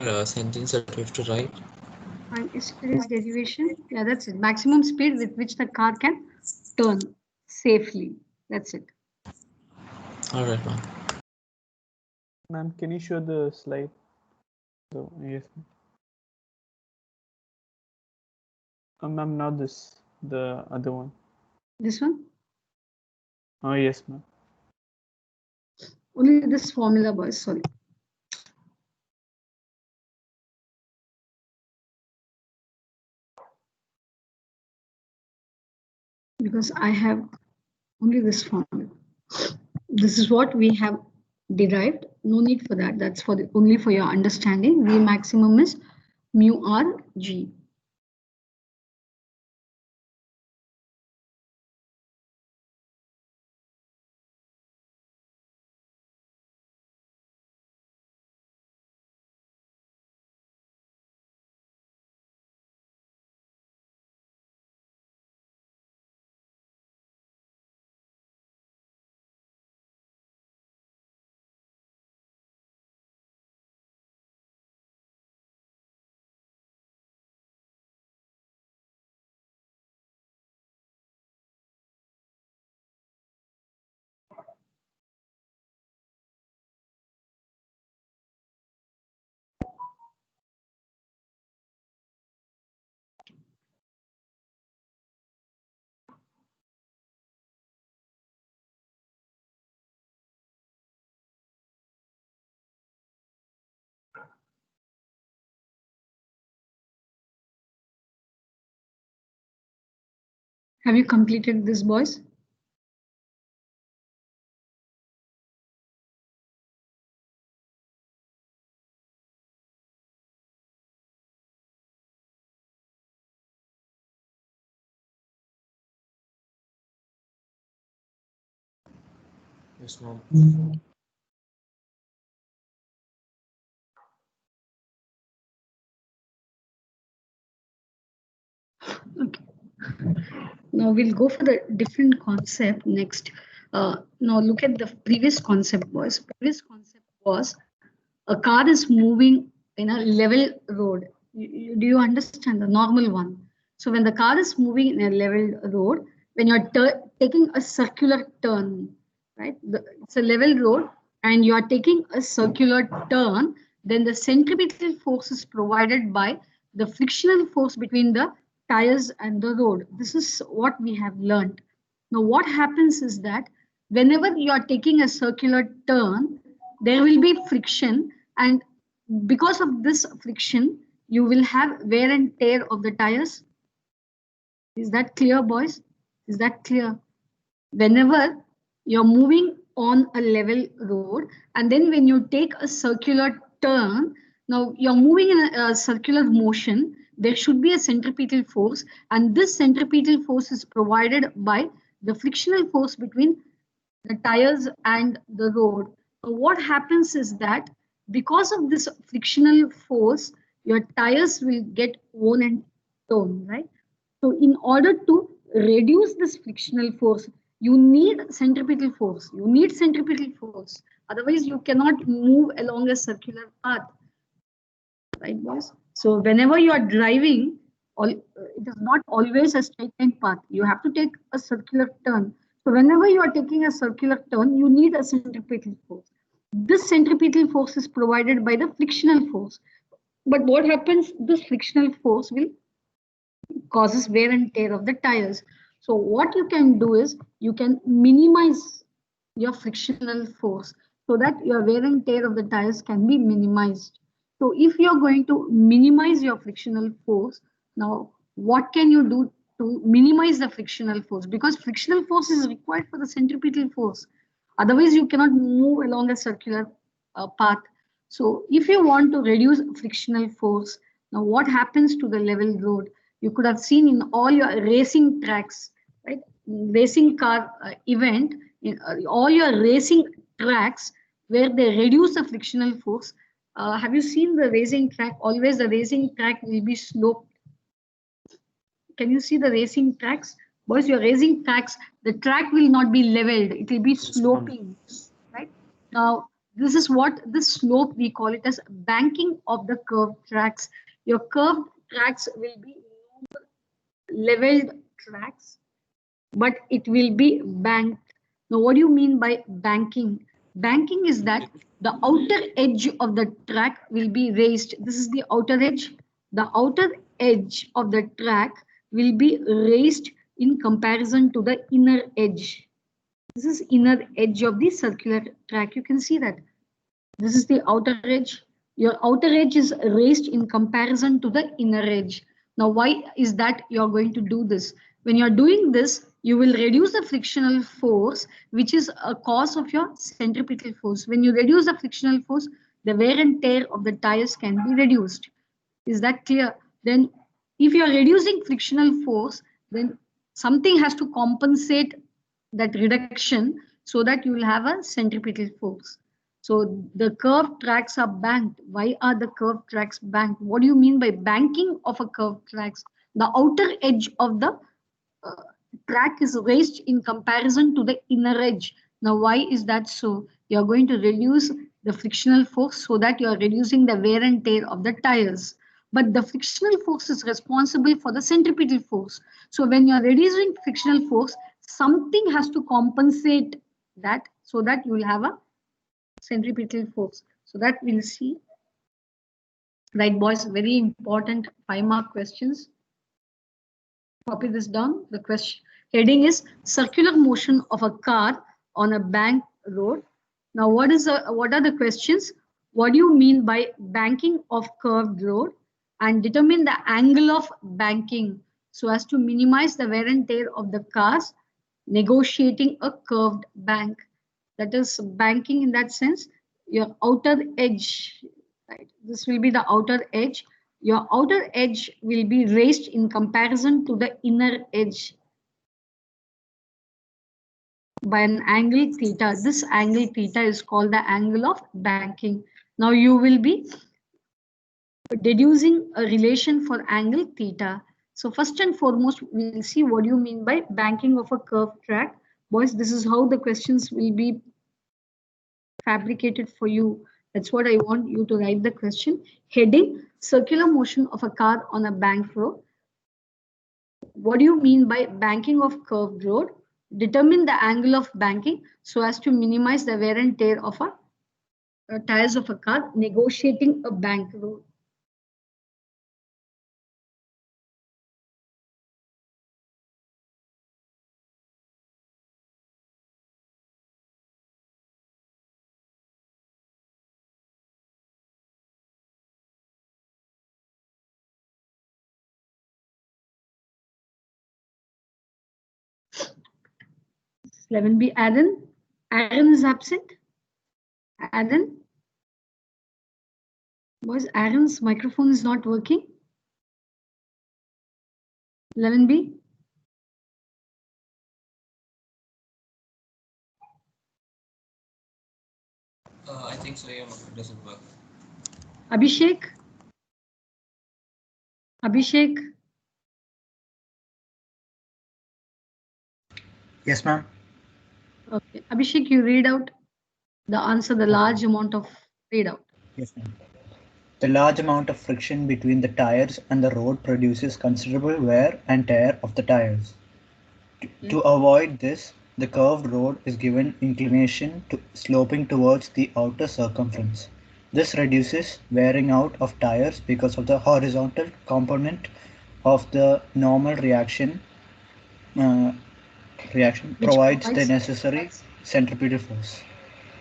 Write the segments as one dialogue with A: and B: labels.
A: sentence that we have to write.
B: And yesterday's derivation. Yeah, that's it. Maximum speed with which the car can turn safely. That's it.
A: All right, ma'am.
C: Ma'am, can you show the slide? Yes. Ma'am, not this. The other one.
B: This one?
C: Oh, yes, ma'am.
B: Only this formula, boys. Sorry. Because I have only this formula. This is what we have derived. No need for that. That's for the only for your understanding. V maximum is mu r g. Have you completed this, boys?
A: Yes, ma'am.
B: Okay. Now we'll go for the different concept next. Now look at the previous concept was. Previous concept was a car is moving in a level road. Do you understand the normal one? So when the car is moving in a level road, when you're taking a circular turn, right? It's a level road and you are taking a circular turn, then the centripetal force is provided by the frictional force between the tires and the road. This is what we have learned. Now what happens is that whenever you are taking a circular turn, there will be friction, and because of this friction you will have wear and tear of the tires. Is that clear, boys? Is that clear? Whenever you're moving on a level road and then when you take a circular turn, now you're moving in a circular motion, there should be a centripetal force, and this centripetal force is provided by the frictional force between the tires and the road. So what happens is that because of this frictional force, your tires will get worn and torn, right? So in order to reduce this frictional force, you need centripetal force. You need centripetal force. Otherwise, you cannot move along a circular path, right, boys? So whenever you are driving, it is not always a straight line path. You have to take a circular turn. So whenever you are taking a circular turn, you need a centripetal force. This centripetal force is provided by the frictional force. But what happens? This frictional force will causes wear and tear of the tires. So what you can do is you can minimize your frictional force so that your wear and tear of the tires can be minimized. So if you're going to minimize your frictional force, now what can you do to minimize the frictional force? Because frictional force is required for the centripetal force. Otherwise, you cannot move along a circular path. So if you want to reduce frictional force, now what happens to the level road? You could have seen in all your racing tracks, right? Racing car event, in all your racing tracks where they reduce the frictional force. Have you seen the racing track? Always the racing track will be sloped. Can you see the racing tracks? Boys, your racing tracks, the track will not be leveled. It will be
A: Yes, ma'am.
B: sloping, right? Now, This is what this slope we call it as banking of the curved tracks. Your curved tracks will be leveled tracks, but it will be banked. Now, what do you mean by banking? Banking is that the outer edge of the track will be raised. This is the outer edge. The outer edge of the track will be raised in comparison to the inner edge. This is inner edge of the circular track. You can see that. This is the outer edge. Your outer edge is raised in comparison to the inner edge. Now, why is that you're going to do this? When you're doing this, you will reduce the frictional force, which is a cause of your centripetal force. When you reduce the frictional force, the wear and tear of the tires can be reduced. Is that clear? Then if you are reducing frictional force, then something has to compensate that reduction so that you will have a centripetal force. So the curved tracks are banked. Why are the curved tracks banked? What do you mean by banking of a curved tracks? The outer edge of the track is raised in comparison to the inner edge. Now, why is that so? You're going to reduce the frictional force so that you're reducing the wear and tear of the tires. But the frictional force is responsible for the centripetal force. So when you're reducing frictional force, something has to compensate that so that you will have a centripetal force. So that we'll see. Right, boys, very important 5-mark questions. Copy this down. The question heading is circular motion of a car on a bank road. Now, what are the questions? What do you mean by banking of curved road? And determine the angle of banking so as to minimize the wear and tear of the cars, negotiating a curved bank. That is banking in that sense. Your outer edge, right? This will be the outer edge. Your outer edge will be raised in comparison to the inner edge by an angle theta. This angle theta is called the angle of banking. Now you will be deducing a relation for angle theta. So first and foremost, we'll see what do you mean by banking of a curved track. Boys, this is how the questions will be fabricated for you. That's what I want you to write the question. Heading, circular motion of a car on a bank road. What do you mean by banking of curved road? Determine the angle of banking so as to minimize the wear and tear of a tires of a car, negotiating a bank road. Eleven B, Aaron. Aaron is absent. Aaron. Boys, Aaron's microphone is not working. 11B.
A: I think so, yeah, it doesn't work.
B: Abhishek. Abhishek.
D: Yes, ma'am.
B: Okay. Abhishek, you read out the answer, the large amount of read out.
D: Yes, ma'am. The large amount of friction between the tires and the road produces considerable wear and tear of the tires. To avoid this, the curved road is given inclination sloping towards the outer circumference. This reduces wearing out of tires because of the horizontal component of the normal reaction provides the necessary centripetal force.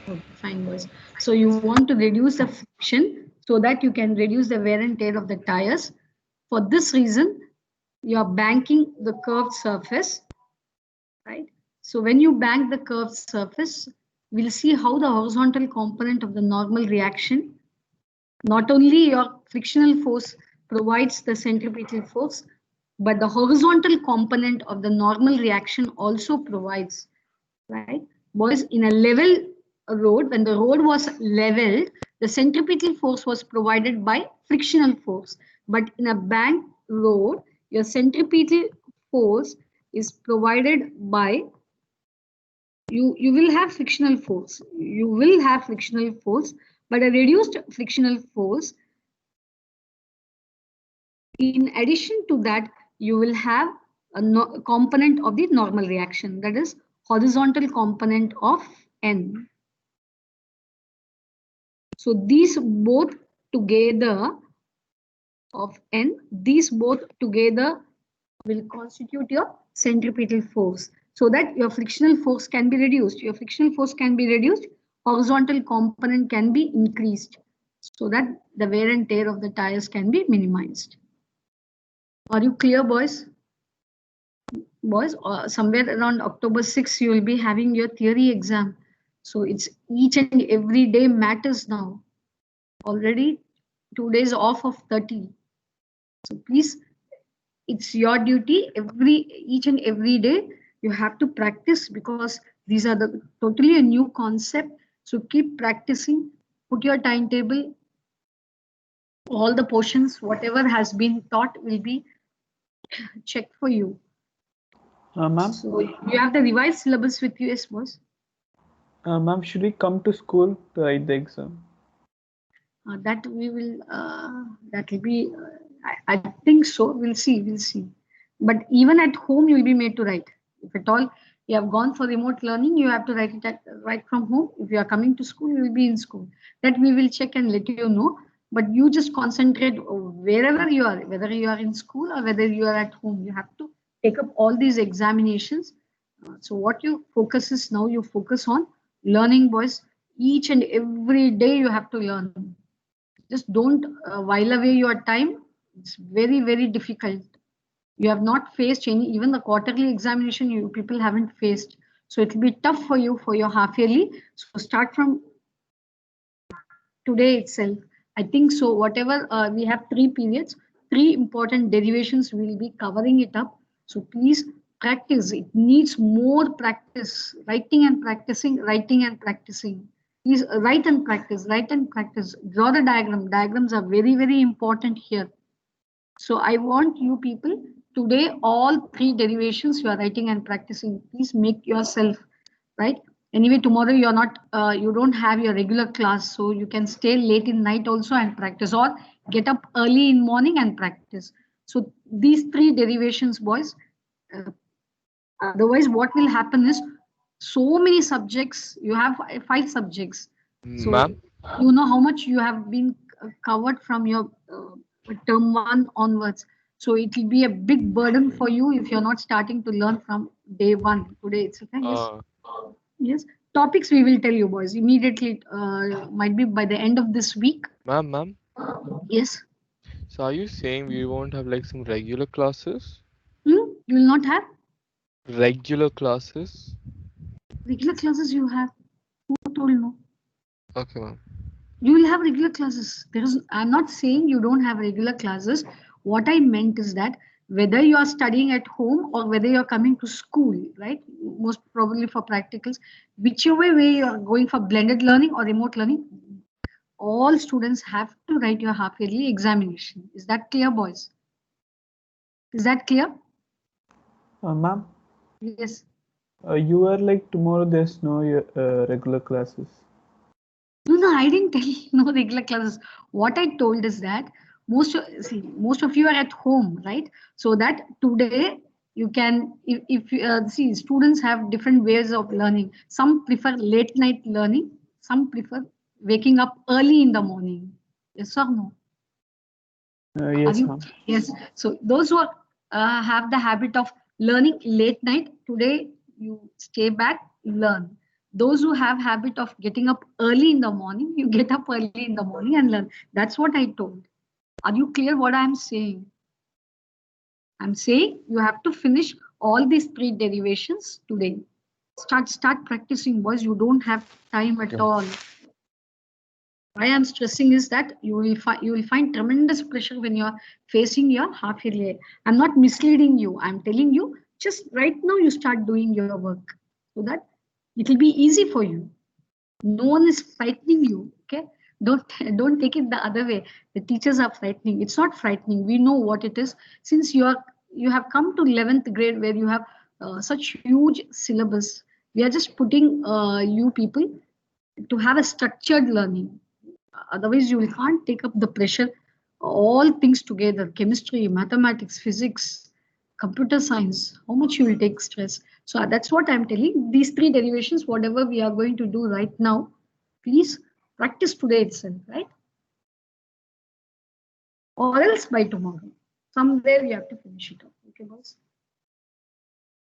B: Okay, fine, boys. So you want to reduce the friction so that you can reduce the wear and tear of the tires. For this reason, you are banking the curved surface, right? So when you bank the curved surface, we'll see how the horizontal component of the normal reaction, not only your frictional force provides the centripetal force, but the horizontal component of the normal reaction also provides, right? Boys, in a level road, when the road was leveled, the centripetal force was provided by frictional force. But in a bank road, your centripetal force is provided by you will have frictional force. You will have frictional force, but a reduced frictional force. In addition to that, you will have a component of the normal reaction, that is horizontal component of N. So these both together of N, these both together will constitute your centripetal force, so that your frictional force can be reduced. Your frictional force can be reduced, horizontal component can be increased, so that the wear and tear of the tires can be minimized. Are you clear, boys? Boys, somewhere around October 6, you will be having your theory exam. So it's each and every day matters now. Already 2 days off of 30. So please, it's your duty each and every day you have to practice, because these are the totally a new concept. So keep practicing, put your timetable, all the portions, whatever has been taught will be checked for you.
C: Ma'am?
B: So you have the revised syllabus with you, yes, boss?
C: Ma'am, should we come to school to write the exam?
B: That we will, that will be, I think so. We'll see. But even at home, you will be made to write. If at all you have gone for remote learning, you have to write it right from home. If you are coming to school, you will be in school. That we will check and let you know. But you just concentrate wherever you are, whether you are in school or whether you are at home. You have to take up all these examinations. So what you focus is now, you focus on learning, boys. Each and every day you have to learn. Just don't while away your time. It's very, very difficult. You have not faced any, even the quarterly examination you people haven't faced. So it will be tough for you for your half yearly. So start from today itself. I think so. Whatever we have 3 periods, 3 important derivations, we will be covering it up. So please practice. It needs more practice. Writing and practicing, writing and practicing. Please write and practice, write and practice. Draw the diagram. Diagrams are very, very important here. So I want you people today, all 3 derivations you are writing and practicing. Please make yourself, right? Anyway, tomorrow you are not, you don't have your regular class, so you can stay late in night also and practice, or get up early in morning and practice. So these 3 derivations, boys. Otherwise, what will happen is, so many subjects, you have 5 subjects. So
E: Ma'am?
B: you know how much you have been covered from your term 1 onwards. So it will be a big burden for you if you're not starting to learn from day 1 today. It's okay. Yes. Yes. Topics we will tell you, boys, immediately. Might be by the end of this week.
E: Ma'am?
B: Yes.
E: So are you saying we won't have like some regular classes?
B: You will not have
E: Regular classes?
B: regular classes. You have. Who told no?
E: Okay, ma'am.
B: You will have regular classes. I'm not saying you don't have regular classes. What I meant is that whether you are studying at home or whether you're coming to school, right? Most probably for practicals, whichever way you are going for blended learning or remote learning, all students have to write your half yearly examination. Is that clear, boys? Is that clear?
C: Ma'am?
B: Yes.
C: You are like tomorrow there's no regular classes.
B: No, I didn't tell you no regular classes. What I told is that most of you are at home, right? So that today you can, if see, students have different ways of learning. Some prefer late night learning. Some prefer waking up early in the morning. Yes or no?
C: Yes, ma'am.
B: Yes. So those who have the habit of learning late night, today you stay back, learn. Those who have habit of getting up early in the morning, you get up early in the morning and learn. That's what I told. Are you clear what I'm saying? I'm saying you have to finish all these 3 derivations today. Start practicing, boys. You don't have time at all. Why I'm stressing is that you will find tremendous pressure when you're facing your half yearly. I'm not misleading you. I'm telling you, just right now you start doing your work so that it will be easy for you. No one is frightening you. Okay, don't take it the other way. The teachers are frightening. It's not frightening. We know what it is. Since you have come to 11th grade where you have such huge syllabus, We are just putting you people to have a structured learning. Otherwise, you can't take up the pressure, all things together, chemistry, mathematics, physics, computer science, how much you will take stress. So that's what I'm telling. These three derivations, whatever we are going to do right now, please practice today itself, right? Or else by tomorrow. Someday we have to finish it off. Okay, boys?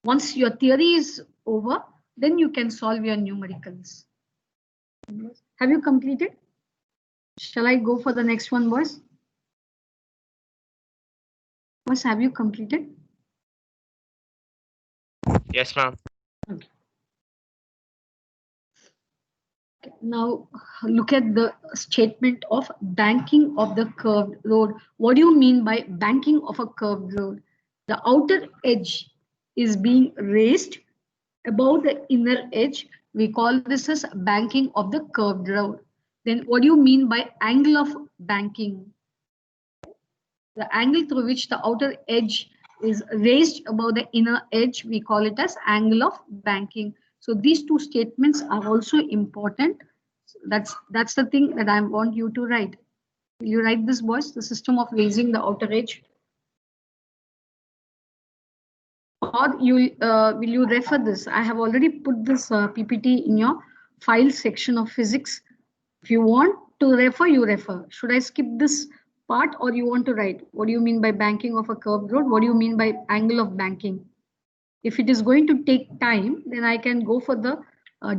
B: Once your theory is over, then you can solve your numericals. Have you completed? Shall I go for the next one, boys? Boys, have you completed?
E: Yes, ma'am.
B: Okay. Now look at the statement of banking of the curved road. What do you mean by banking of a curved road? The outer edge is being raised above the inner edge. We call this as banking of the curved road. Then what do you mean by angle of banking? The angle through which the outer edge is raised above the inner edge, we call it as angle of banking. So these two statements are also important. That's the thing that I want you to write. Will you write this, boys? The system of raising the outer edge. Or will you refer this? I have already put this PPT in your file section of physics. If you want to refer, you refer. Should I skip this part or you want to write? What do you mean by banking of a curved road? What do you mean by angle of banking? If it is going to take time, then I can go for the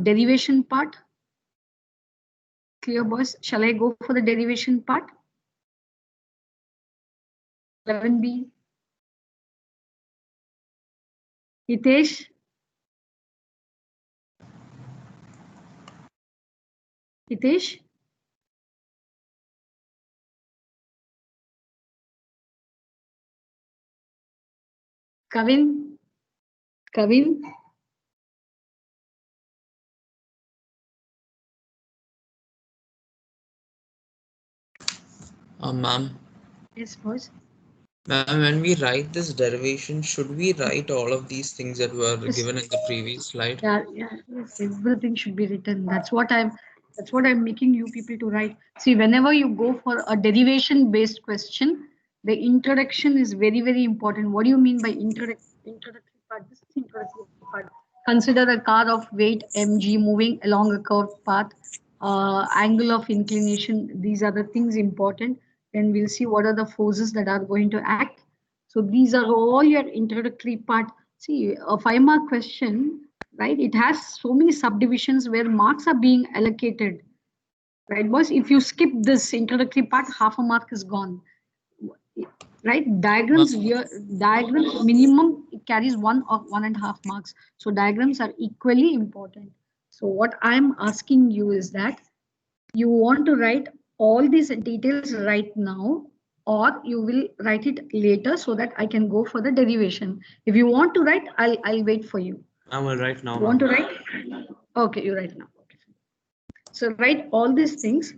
B: derivation part. Clear, boys? Shall I go for the derivation part? 11B. Hitesh? Hitesh? Kavin? Kavin?
A: Ma'am,
B: Yes, boys.
A: ma'am, when we write this derivation, should we write all of these things that were
B: Yes.
A: given in the previous slide?
B: Yeah, yes, everything should be written. That's what I'm making you people to write. See, whenever you go for a derivation based question, the introduction is very, very important. What do you mean by introductory part? This is introductory part. Consider a car of weight mg moving along a curved path, angle of inclination. These are the things important. Then we'll see what are the forces that are going to act. So these are all your introductory part. See, a 5-mark question, right? It has so many subdivisions where marks are being allocated, right, boys? If you skip this introductory part, half a mark is gone, right? Diagrams minimum it carries 1 or 1.5 marks. So diagrams are equally important. So what I'm asking you is that you want to write all these details right now, or you will write it later so that I can go for the derivation. If you want to write, I'll wait for you.
A: I will write now.
B: You want to write? Okay, you write now. Okay. So write all these things.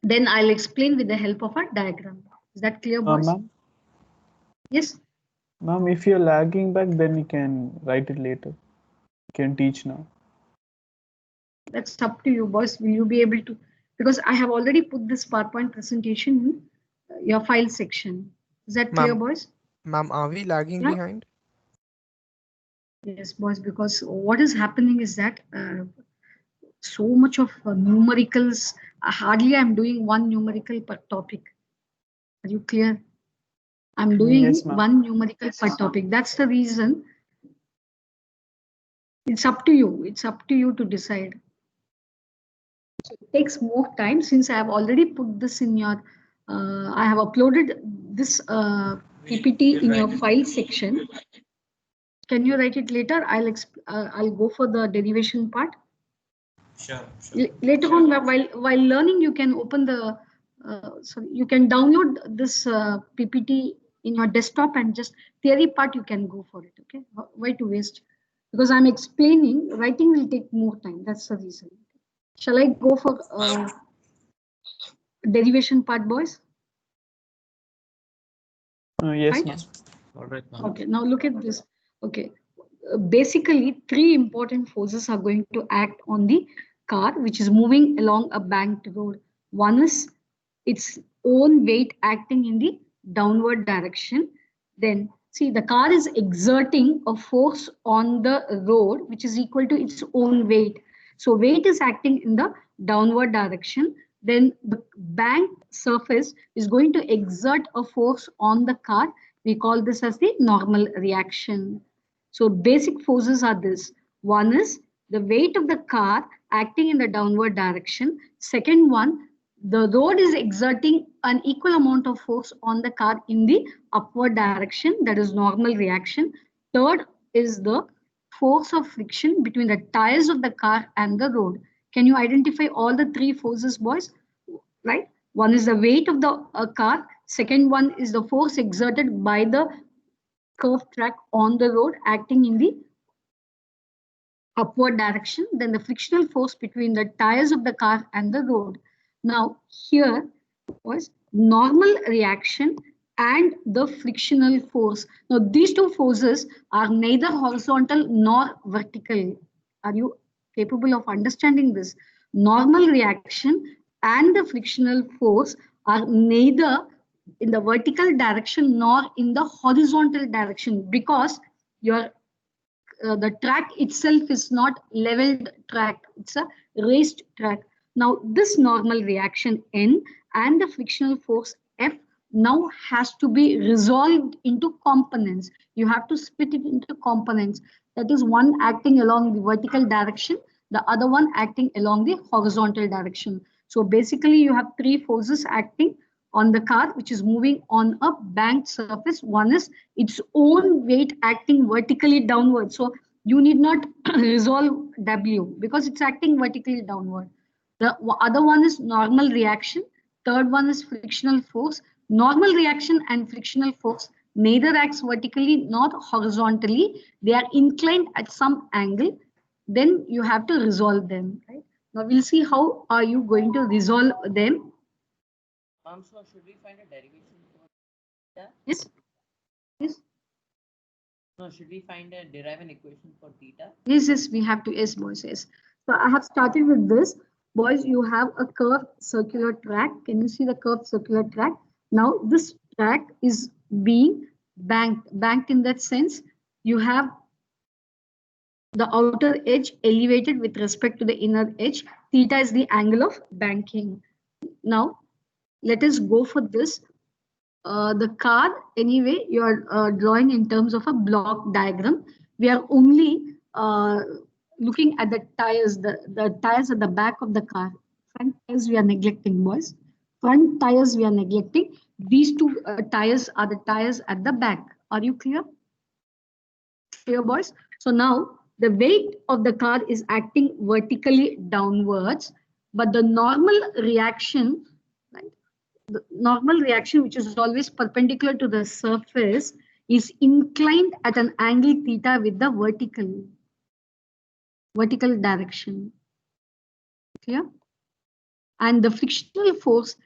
B: Then I'll explain with the help of a diagram. Is that clear, boys?
C: Ma'am,
B: Yes.
C: ma'am, if you're lagging back, then you can write it later. You can teach now.
B: That's up to you, boys. Will you be able to? Because I have already put this PowerPoint presentation in your file section. Is that clear, boys?
F: Ma'am, are we lagging
B: Yeah.
F: behind?
B: Yes, boys, because what is happening is that so much of numericals, hardly I'm doing one numerical per topic. Are you clear? I'm doing
C: Yes, ma'am.
B: one numerical per topic. That's the reason. It's up to you. It's up to you to decide. So it takes more time since I have already put this in your, I have uploaded this PPT in your file section. Can you write it later? I'll go for the derivation part.
A: Sure.
B: Later on, while learning, you can open the, you can download this PPT in your desktop and just theory part you can go for it. Okay, why to waste? Because I'm explaining, writing will take more time. That's the reason. Shall I go for derivation part, boys?
C: Yes,
B: Right?
C: ma'am.
A: All right, ma'am.
B: Okay, now look at this. Okay, basically 3 important forces are going to act on the car which is moving along a banked road. One is its own weight acting in the downward direction. Then see, the car is exerting a force on the road which is equal to its own weight. So weight is acting in the downward direction. Then the banked surface is going to exert a force on the car. We call this as the normal reaction. So basic forces are this. One is the weight of the car acting in the downward direction. Second one, the road is exerting an equal amount of force on the car in the upward direction, that is normal reaction. Third is the force of friction between the tires of the car and the road. Can you identify all the 3 forces, boys? Right? One is the weight of the car. Second one is the force exerted by the curved track on the road acting in the upward direction. Then the frictional force between the tires of the car and the road. Now here was normal reaction and the frictional force. Now these 2 forces are neither horizontal nor vertical. Are you capable of understanding this? Normal reaction and the frictional force are neither in the vertical direction nor in the horizontal direction, because your the track itself is not leveled track, it's a raised track. Now this normal reaction N and the frictional force F now has to be resolved into components. You have to split it into components. That is, one acting along the vertical direction, the other one acting along the horizontal direction. So basically you have 3 forces acting on the car which is moving on a banked surface. One is its own weight acting vertically downward. So you need not resolve W because it's acting vertically downward. The other one is normal reaction. Third one is frictional force. Normal reaction and frictional force neither acts vertically nor horizontally. They are inclined at some angle. Then you have to resolve them. Right? Now we'll see how are you going to resolve them.
A: So should we find a derivation for theta?
B: Yes. Yes.
A: No, should we derive an equation for theta?
B: Yes, we have to. Yes, boys, yes. So I have started with this. Boys, you have a curved circular track. Can you see the curved circular track? Now this track is being banked. Banked in that sense, you have the outer edge elevated with respect to the inner edge. Theta is the angle of banking. Now, let us go for this. The car, anyway, you are drawing in terms of a block diagram. We are only looking at the tires, the tires at the back of the car. Front tires we are neglecting, boys. Front tires we are neglecting. These 2 tires are the tires at the back. Are you clear? Clear, boys? So now the weight of the car is acting vertically downwards, but the normal reaction, right? The normal reaction, which is always perpendicular to the surface, is inclined at an angle theta with the vertical direction. Clear? And the frictional force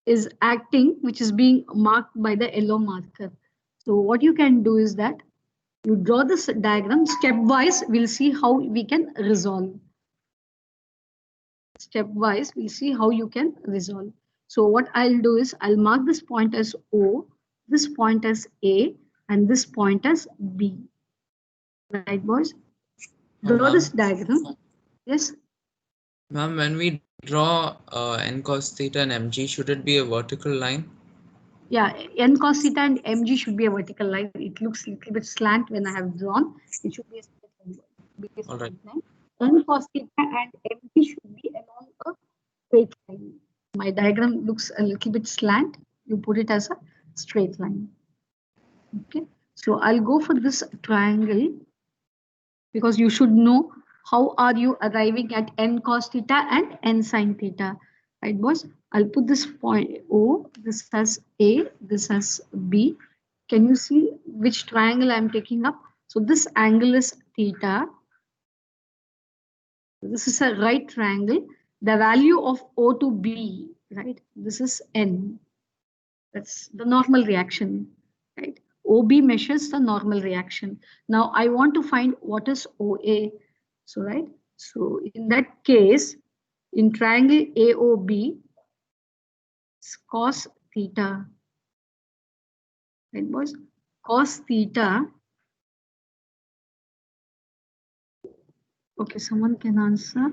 B: is acting, which is being marked by the yellow marker. So what you can do is that you draw this diagram stepwise. We'll see how we can resolve. Stepwise, we'll see how you can resolve. So what I'll do is I'll mark this point as O, this point as A, and this point as B. Right, boys? Draw this diagram. Yes.
A: Ma'am, when we draw n cos theta and mg, should it be a vertical line?
B: Yeah, n cos theta and mg should be a vertical line. It looks a little bit slant when I have drawn. It should be a straight line. N cos theta and mg should be along a straight line. My diagram looks a little bit slant. You put it as a straight line. Okay, so I'll go for this triangle because you should know how are you arriving at n cos theta and n sin theta. Right, boys? I'll put this point O, this as A, this as B. Can you see which triangle I'm taking up? So this angle is theta. This is a right triangle. The value of O to B, right? This is N. That's the normal reaction, right? OB measures the normal reaction. Now I want to find what is OA. So right. So in that case, in triangle AOB, cos theta. Right, boys? Cos theta. Okay, someone can answer.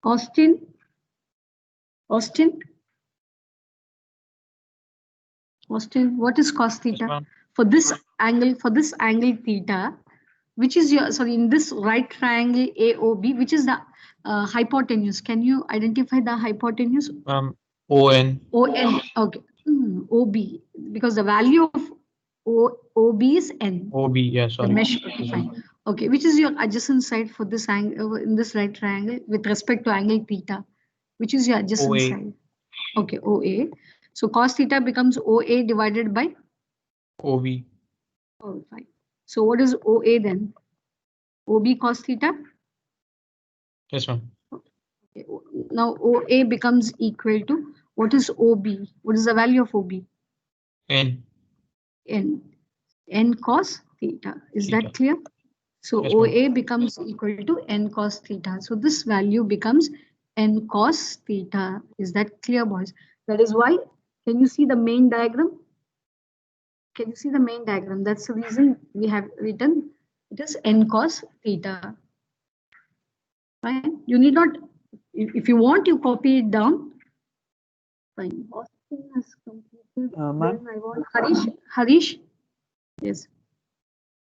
B: Austin, what is cos theta? For this angle theta, which is your, sorry, in this right triangle AOB, which is the hypotenuse? Can you identify the hypotenuse?
F: ON.
B: ON, okay. OB, because the value of OB is N.
F: OB, yeah,
B: The
F: sorry.
B: mesh, okay, fine. Okay, which is your adjacent side for this angle in this right triangle with respect to angle theta? Which is your adjacent
F: OA.
B: side? Okay, OA. So cos theta becomes OA divided by?
F: OB.
B: Oh, fine. So what is OA then? OB cos theta?
F: Yes, ma'am.
B: Okay. Now OA becomes equal to, what is OB? What is the value of OB?
F: N.
B: N cos theta. Is
F: Theta.
B: that clear? So
F: Yes, ma'am.
B: OA becomes equal to N cos theta. So this value becomes N cos theta. Is that clear, boys? That is why, can you see the main diagram? Can you see the main diagram? That's the reason we have written it is N cos theta. Fine. You need not, if you want, you copy it down. Fine. Austin has completed.
C: Ma'am?
B: Then I want Harish. Yes.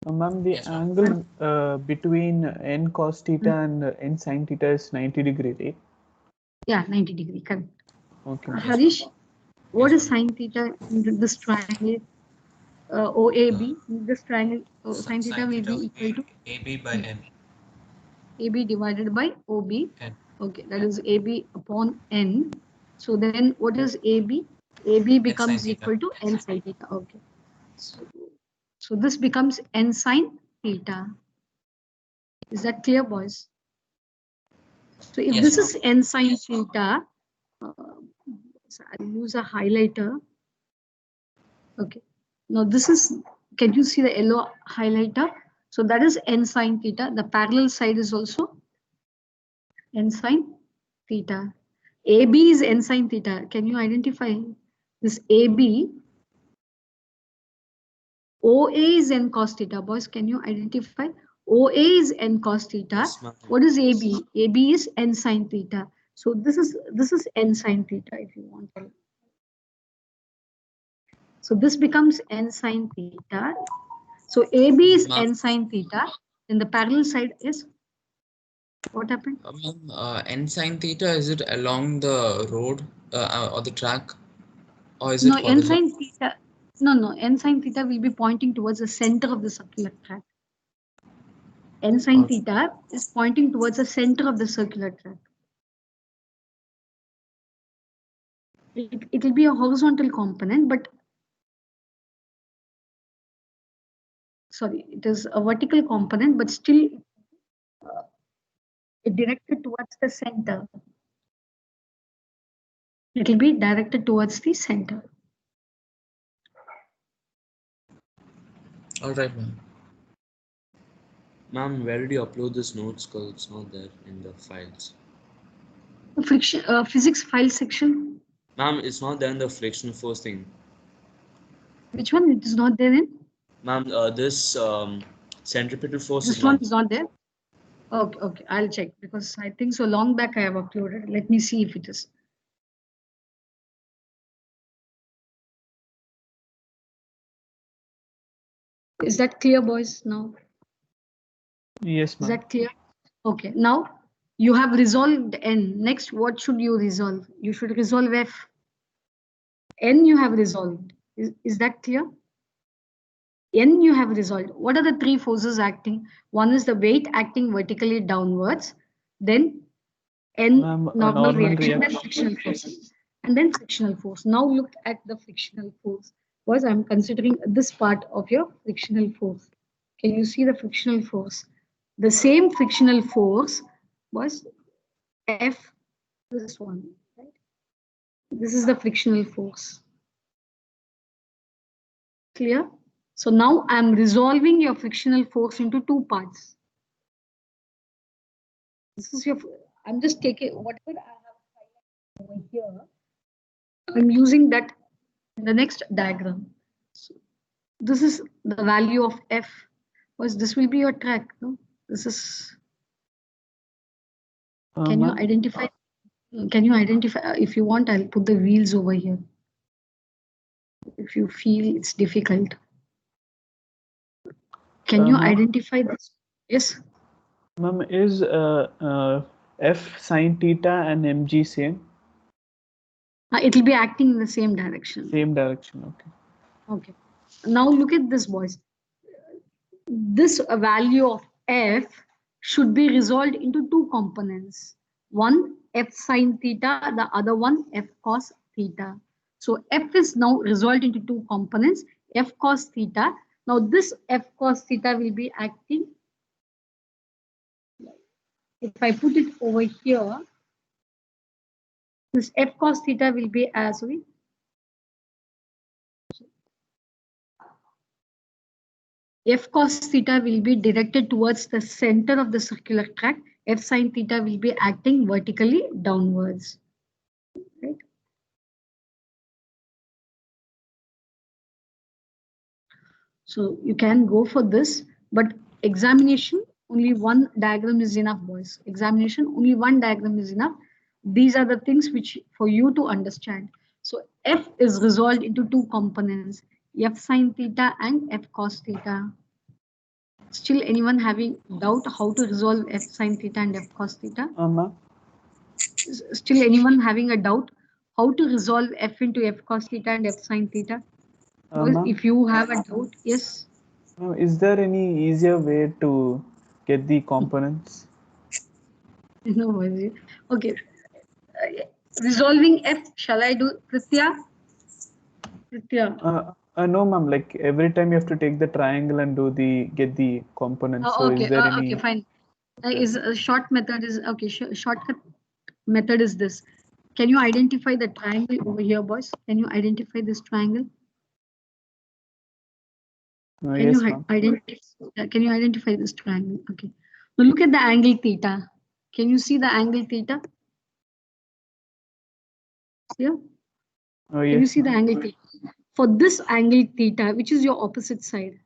C: Ma'am, the
A: Yes, ma'am.
C: angle between n cos theta and n sin theta is 90 degree, right?
B: Yeah, 90 degree, correct.
C: Okay.
B: Harish, what
A: Yes,
B: is sine theta in this triangle? OAB, this triangle, sine theta will be equal to
A: AB by N.
B: AB divided by OB.
A: N.
B: Okay, that is AB upon N. So then what is AB? AB becomes
A: theta.
B: equal to N sine theta. Okay. So this becomes N sine theta. Is that clear, boys? So if
A: Yes,
B: this
A: ma'am.
B: is N sine theta, so I'll use a highlighter. Okay. Now this is, can you see the yellow highlighter? So that is N sine theta. The parallel side is also N sine theta. AB is N sine theta. Can you identify this AB? OA is N cos theta. Boys, can you identify? OA is N cos theta.
A: Yes, ma'am.
B: What is AB? AB is N sine theta. So this is N sine theta if you want. So this becomes N sine theta. So AB is
A: Ma'am.
B: N sine theta. And the parallel side is, what happened?
A: N sine theta, is it along the road or the track? Or is it
B: No, N
A: horizontal?
B: sine theta. No, N sine theta will be pointing towards the center of the circular track. N sine theta is pointing towards the center of the circular track. It will be a horizontal component, but sorry, it is a vertical component, but still it directed towards the center. It will be directed towards the center.
A: All right, ma'am.
G: Ma'am, where did you upload this notes? Because it's not there in the files.
B: Friction, physics file section.
G: Ma'am, it's not there in the frictional force thing.
B: Which one? It is not there in?
G: Ma'am, this centripetal force
B: This
G: is
B: one
G: not.
B: is not there. Okay, I'll check because I think so long back I have uploaded. Let me see if it is. Is that clear, boys, now?
C: Yes,
B: Is
C: ma'am.
B: that clear? Okay, now you have resolved N. Next, what should you resolve? You should resolve F. N you have resolved. Is that clear? N you have resolved. What are the three forces acting? One is the weight acting vertically downwards. Then N normal reaction, then frictional force. And then frictional force. Now look at the frictional force. Because I'm considering this part of your frictional force. Can you see the frictional force? The same frictional force was F, this one, right? This is the frictional force. Clear? So now I'm resolving your frictional force into two parts. This is your, I'm just taking whatever I have over here. I'm using that in the next diagram. So this is the value of F. Was this will be your track, no? This is, can you
C: ma'am,
B: identify? Can you identify? If you want, I'll put the wheels over here. If you feel it's difficult, can you
C: ma'am,
B: identify this? Yes.
C: ma'am, is F sine theta and mg same?
B: It will be acting in the same direction.
C: Same direction. Okay.
B: Okay. Now look at this, boys. This value of F should be resolved into two components. One F sine theta, the other one F cos theta. So F is now resolved into two components, F cos theta. Now this F cos theta will be acting. If I put it over here, this F cos theta will be sorry. F cos theta will be directed towards the center of the circular track. F sine theta will be acting vertically downwards. Right? So you can go for this, but examination, only one diagram is enough, boys. Examination, only one diagram is enough. These are the things which for you to understand. So F is resolved into two components, F sine theta and F cos theta. Still anyone having doubt how to resolve F sine theta and F cos theta?
C: Ma'am.
B: Still anyone having a doubt how to resolve F into F cos theta and F sine theta?
C: Ma'am,
B: If you have a doubt, yes.
C: is there any easier way to get the components?
B: No worries. Okay. Resolving F, shall I do Pritya? Pritya.
C: No, ma'am. Like every time you have to take the triangle and get the components. So
B: Okay.
C: is there any?
B: Okay, fine. Is a short method is okay. Shortcut method is this. Can you identify the triangle over here, boys? Can you identify this triangle?
C: Yes, ma'am.
B: Can you identify this triangle? Okay. Now look at the angle theta. Can you see the angle theta? Here?
C: Yes,
B: Can you see the angle theta? For this angle theta, which is your opposite side?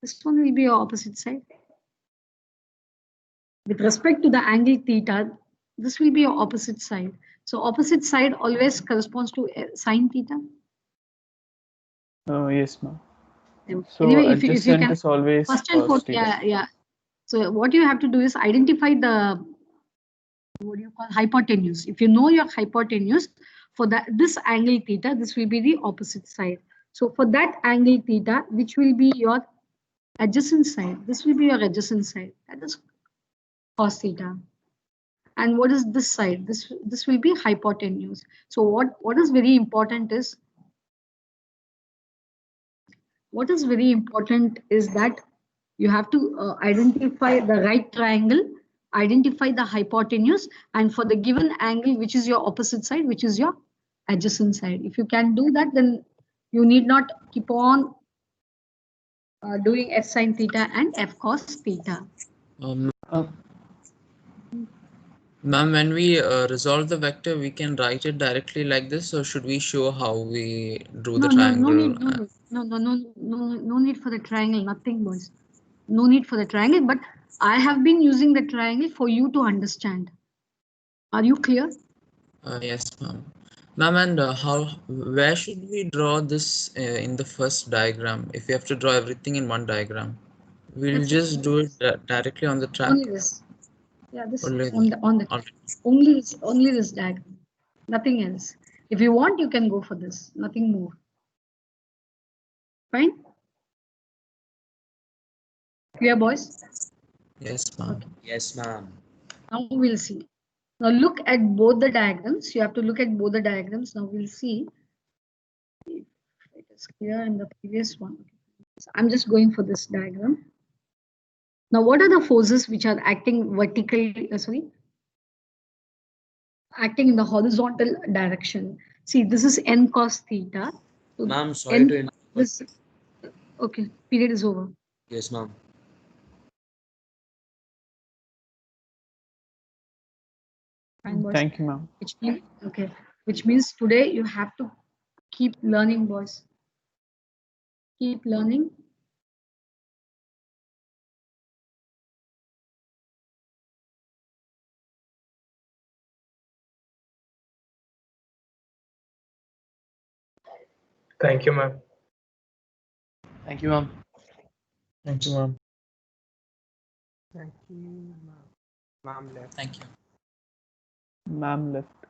B: This one will be your opposite side. With respect to the angle theta, this will be your opposite side. So opposite side always corresponds to sine theta.
C: Yes, ma'am. So
B: anyway, if you can,
C: is always
B: first and foremost, yeah. So what you have to do is identify the, what do you call, hypotenuse. If you know your hypotenuse for that, this angle theta, this will be the opposite side. So for that angle theta, which will be your adjacent side, this will be your adjacent side. That is cos theta. And what is this side? This will be hypotenuse. So what is very important is, that you have to identify the right triangle, identify the hypotenuse, and for the given angle, which is your opposite side, which is your adjacent side. If you can do that, then you need not keep on doing F sine theta and F cos theta.
A: Ma'am, when we resolve the vector, we can write it directly like this, or should we show how we drew the triangle?
B: No need for the triangle, nothing, boys. No need for the triangle, but I have been using the triangle for you to understand. Are you clear?
A: Yes, ma'am. Ma'am, and where should we draw this in the first diagram? If we have to draw everything in one diagram, we'll just do it directly on the track.
B: Only this. Yeah, this
A: Only
B: only this diagram, nothing else. If you want, you can go for this, nothing more. Fine? Clear, boys?
A: Yes, ma'am.
B: Okay.
G: Yes, ma'am.
B: Now we'll see. Now look at both the diagrams. You have to look at both the diagrams. Now we'll see if it is clear in the previous one. So I'm just going for this diagram. Now, what are the forces which are acting vertically? Acting in the horizontal direction. See, this is n cos theta. So
G: Ma'am, sorry to interrupt.
B: this, Okay, period is over.
G: Yes, ma'am.
B: Fine, boys.
C: Thank you, ma'am.
B: Which means okay, which means today you have to keep learning, boys. Keep learning.
H: Thank you, ma'am.
I: Thank you, ma'am.
F: Thank you, ma'am.
J: Thank you, ma'am. Ma'am left.
A: Thank you.
C: Ma'am left.